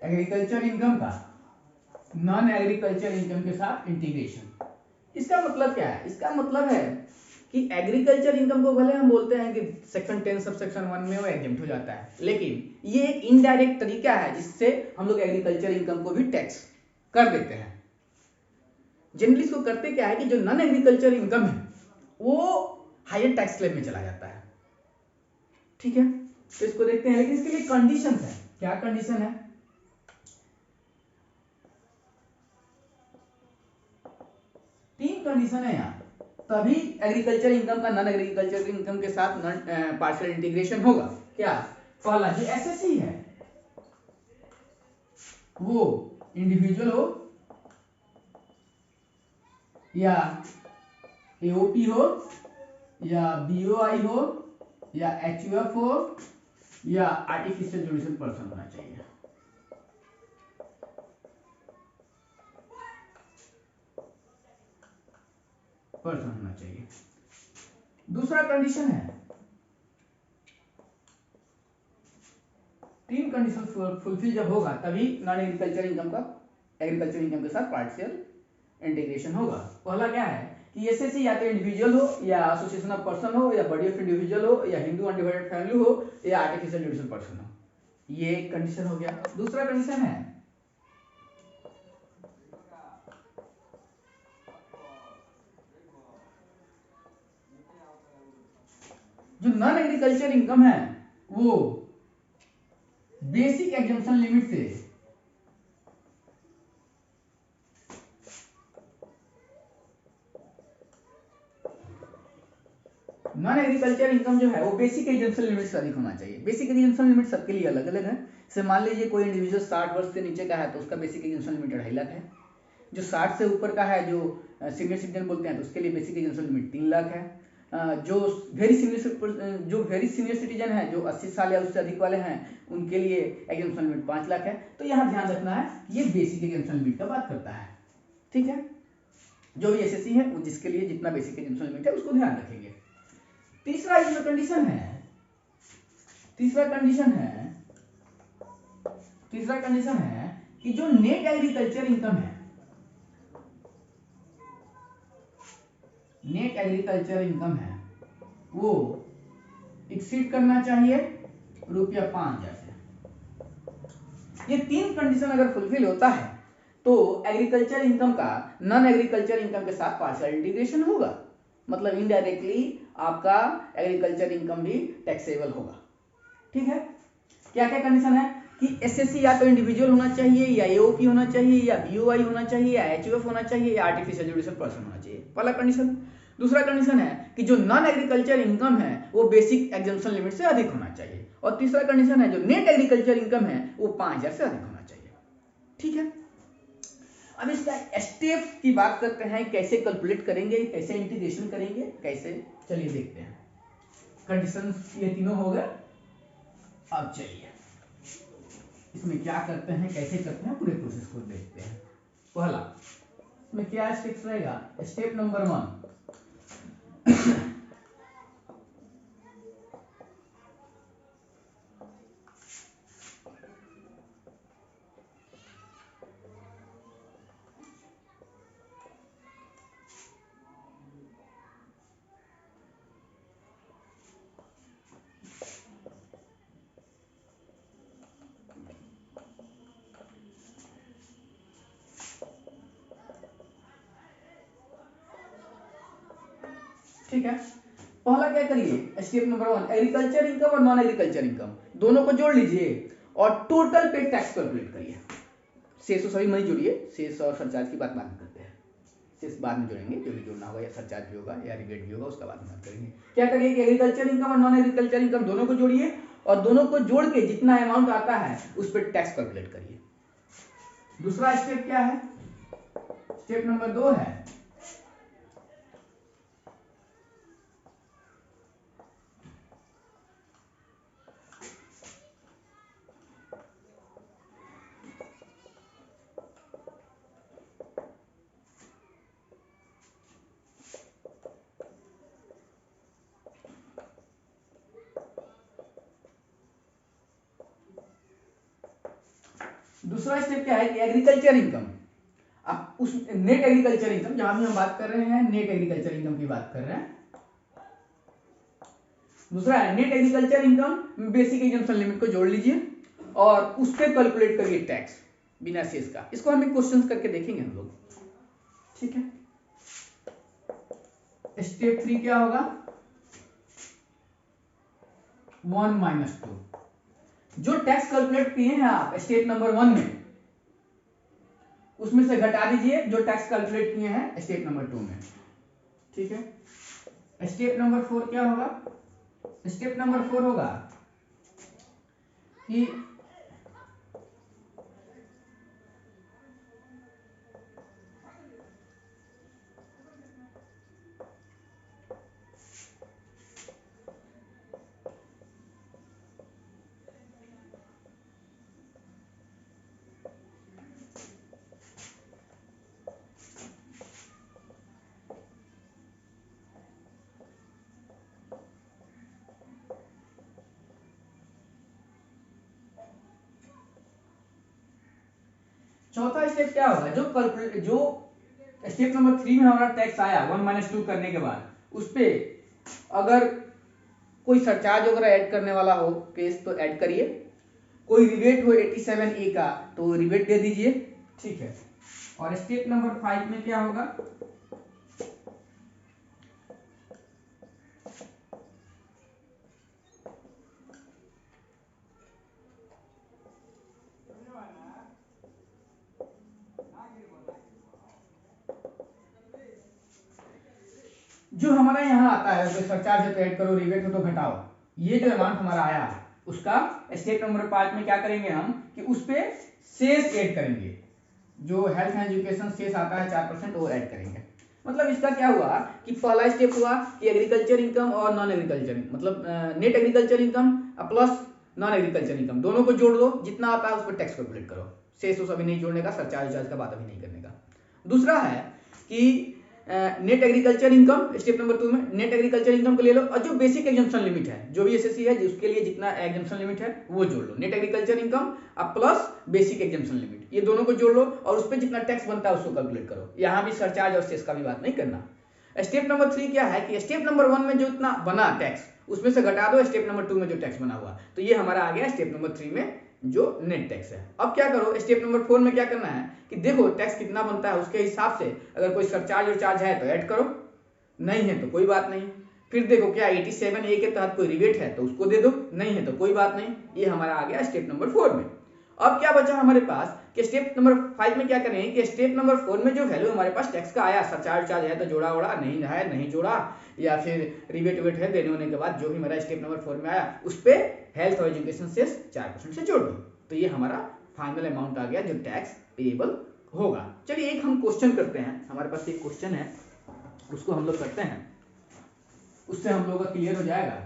Agriculture income का non agriculture income के साथ इंटीग्रेशन। इसका मतलब क्या है? इसका मतलब है कि एग्रीकल्चर इनकम को भले हम बोलते हैं कि सेक्शन 10 सब सेक्शन 1 में वो एग्जेम्प्ट हो जाता है, लेकिन ये एक इनडायरेक्ट तरीका है जिससे हम लोग एग्रीकल्चर इनकम को भी टैक्स कर देते हैं। जनरली इसको करते क्या है कि जो नॉन एग्रीकल्चर इनकम है वो हायर टैक्स स्लैब में चला जाता है। ठीक है, तो इसको देखते हैं, लेकिन इसके लिए कंडीशन है। क्या कंडीशन है? तीन कंडीशन है यहाँ, तभी एग्रीकल्चर इनकम का नॉन एग्रीकल्चर इनकम के साथ पार्शियल इंटीग्रेशन होगा। क्या? पहला, जो एसएससी है वो इंडिविजुअल हो या एओपी हो या बीओआई हो या एचयूएफ हो या आर्टिफिशियल जुडिशियल पर्सन होना चाहिए। पर्सन होना चाहिए। दूसरा कंडीशन है, तीन कंडीशन फुलफिल जब होगा तभी नॉन एग्रीकल्चर इनकम का एग्रीकल्चर इनकम के साथ पार्शियल इंटीग्रेशन होगा। पहला क्या है कि एसएससी या तो इंडिविजुअल हो या एसोसिएशन ऑफ पर्सन हो या बॉडी ऑफ इंडिविजुअल हो या हिंदू अनडिवाइडेड फैमिली हो या आर्टिफिशियल जुडिशियल पर्सन हो। ये कंडीशन हो गया। दूसरा कंडीशन है जो नॉन एग्रीकल्चर इनकम है वो बेसिक एग्जम्पशन लिमिट से नॉन एग्रीकल्चर इनकम जो है वो बेसिक एग्जम्पशन लिमिट से अधिक होना चाहिए। बेसिक एग्जम्पशन लिमिट सबके लिए अलग अलग है। जैसे मान लीजिए कोई इंडिविजुअल 60 वर्ष से नीचे का है तो उसका बेसिक एग्जम्पशन लिमिट 2.5 लाख है। जो 60 से ऊपर का है, जो सीनियर सिटीजन बोलते हैं, तो उसके लिए बेसिक एग्जम्पशन लिमिट 3 लाख है। जो वेरी सीनियर सिटीजन है, जो 80 साल या उससे अधिक वाले हैं, उनके लिए एग्जम्पशन लिमिट 5 लाख है। तो यहाँ ध्यान रखना है, ये बेसिक एग्जम्पशन लिमिट का बात करता है। ठीक है, जो भी एसएससी है वो जिसके लिए जितना बेसिक एग्जम्पशन लिमिट है उसको ध्यान रखेंगे। तीसरा इसमें कंडीशन है, तीसरा कंडीशन है कि जो नेट एग्रीकल्चर इनकम है, नेट एग्रीकल्चर इनकम है वो एक्सीड करना चाहिए ₹5,000 से। ये तीन कंडीशन अगर फुलफिल होता है तो एग्रीकल्चर इनकम का नॉन एग्रीकल्चर इनकम के साथ पार्शियल इंटीग्रेशन होगा। मतलब इनडायरेक्टली आपका एग्रीकल्चर इनकम भी टैक्सेबल होगा। ठीक है, क्या क्या कंडीशन है कि एसएससी या तो इंडिविजुअल होना चाहिए या एओपी होना चाहिए या बीओआई होना चाहिए या एचयूएफ होना चाहिए या आर्टिफिशियल जुडिशियल पर्सन होना चाहिए। पहला कंडीशन। दूसरा कंडीशन है कि जो नॉन एग्रीकल्चर इनकम है वो बेसिक एग्जम्पशन लिमिट से अधिक होना चाहिए। और तीसरा कंडीशन है जो नेट एग्रीकल्चर इनकम है वो 5,000 से अधिक होना चाहिए। ठीक है, अब इसका स्टेप की बात करते हैं, कैसे कैलकुलेट करेंगे, कैसे इंटीग्रेशन करेंगे, कैसे, चलिए देखते हैं। कंडीशन ये तीनों हो गए। अब चलिए इसमें क्या करते हैं, कैसे करते हैं, पूरे प्रोसेस को देखते हैं। पहला इसमें क्या स्टेप्स रहेगा? स्टेप नंबर 1, ठीक है। पहला क्या करिए, स्टेप नंबर 1, एग्रीकल्चर इनकम और नॉन एग्रीकल्चर इनकम दोनों को जोड़ लीजिए और टोटल पे टैक्स कैलकुलेट करिए। शेष तो सभी मनी जोड़िए, शेष और सरचार्ज की बात बाद में करते हैं। शेष बाद में जोड़ेंगे, जो भी जोड़ना होगा, या सरचार्ज भी होगा या रिबेट भी होगा, उसका बाद में बात करेंगे। क्या करिए कि एग्रीकल्चर इनकम और नॉन एग्रीकल्चर इनकम दोनों को जोड़िए और दोनों को जोड़ के जितना अमाउंट आता है उस पर टैक्स कैलकुलेट करिए। दूसरा स्टेप क्या है? स्टेप नंबर 2 है दूसरा स्टेप क्या है कि एग्रीकल्चर इनकम, अब उस नेट एग्रीकल्चर इनकम, जहां भी हम बात कर रहे हैं नेट एग्रीकल्चर इनकम की बात कर रहे हैं। दूसरा है net agriculture income, basic exemption limit को जोड़ लीजिए और उस पर कैलकुलेट करिए टैक्स बिना शेष का। इसको हम क्वेश्चन करके देखेंगे हम लोग, ठीक है। स्टेप 3 क्या होगा, 1 - 2, जो टैक्स कैलकुलेट किए हैं आप स्टेप नंबर 1 में, उसमें से घटा दीजिए जो टैक्स कैलकुलेट किए हैं स्टेप नंबर 2 में, ठीक है। स्टेप नंबर 4 क्या होगा, स्टेप नंबर 4 होगा कि चौथा स्टेप क्या होगा, जो स्टेप नंबर 3 में हमारा टैक्स आया 1 - 2 करने के बाद, उस पे अगर कोई सरचार्ज वगैरह ऐड करने वाला हो केस तो ऐड करिए, कोई रिबेट हो 87A का तो रिबेट दे दीजिए, ठीक है। और स्टेप नंबर 5 में क्या होगा, जो हमारा यहाँ आता है तो सरचार्ज है तो ऐड करो, रिबेट हो तो घटाओ, ये जो अमाउंट हमारा आया उसका स्टेप नंबर 5 में क्या करेंगे हम कि उस पे शेष ऐड करेंगे, जो हेल्थ एंड एजुकेशन शेष आता है 4% वो ऐड करेंगे। मतलब इसका क्या हुआ कि पहला स्टेप हुआ कि एग्रीकल्चर इनकम और नॉन एग्रीकल्चर, मतलब net agriculture income plus non agriculture income दोनों को जोड़ दो, जितना आता है उस पर टैक्स कैलकुलेट करो, शेष उस अभी नहीं जोड़ने का, सरचार्ज चार्ज का बात अभी नहीं करने का। दूसरा है कि net agriculture income step number 2 में नेट एग्रीकल्चर इनकम को ले लो और जो बेसिक एग्जम्पशन लिमिट है, जो भी एसएससी है उसके लिए जितना एग्जम्पशन लिमिट है वो जोड़ लो, नेट एग्रीकल्चर इनकम अब प्लस बेसिक एग्जम्पशन लिमिट, ये दोनों को जोड़ लो और उस पर जितना टैक्स बनता है उसको कैलकुलेट करो। यहाँ भी सरचार्ज और शेष का भी बात नहीं करना। स्टेप नंबर 3 क्या है कि स्टेप नंबर 1 में जो इतना बना टैक्स उसमें से घटा दो स्टेप नंबर 2 में जो टैक्स बना हुआ, तो ये हमारा आ गया स्टेप नंबर 3 में जो नेट टैक्स है। अब क्या करो, स्टेप नंबर 4 में क्या करना है कि देखो टैक्स कितना बनता है उसके हिसाब से अगर कोई सरचार्ज और चार्ज है तो ऐड करो, नहीं है तो कोई बात नहीं। फिर देखो क्या 87A के तहत कोई रिबेट है तो उसको दे दो, नहीं है तो कोई बात नहीं। ये हमारा आ गया स्टेप नंबर 4 में। अब क्या बचा हमारे पास कि स्टेप नंबर 5 में क्या करें कि स्टेप नंबर 4 में जो वैल्यू हमारे पास टैक्स का आया, सरचार्ज चार्ज है तो जोड़ा उड़ा, नहीं है नहीं जोड़ा, या फिर रिबेट वेट है देने होने के बाद जो भी हमारा स्टेप नंबर 4 में आया उस पे हेल्थ और एजुकेशन से 4% से जोड़ दो, तो ये हमारा फाइनल अमाउंट आ गया जो टैक्स पेएबल होगा। चलिए एक हम क्वेश्चन करते हैं, हमारे पास एक क्वेश्चन है उसको हम लोग करते हैं, उससे हम लोग का क्लियर हो जाएगा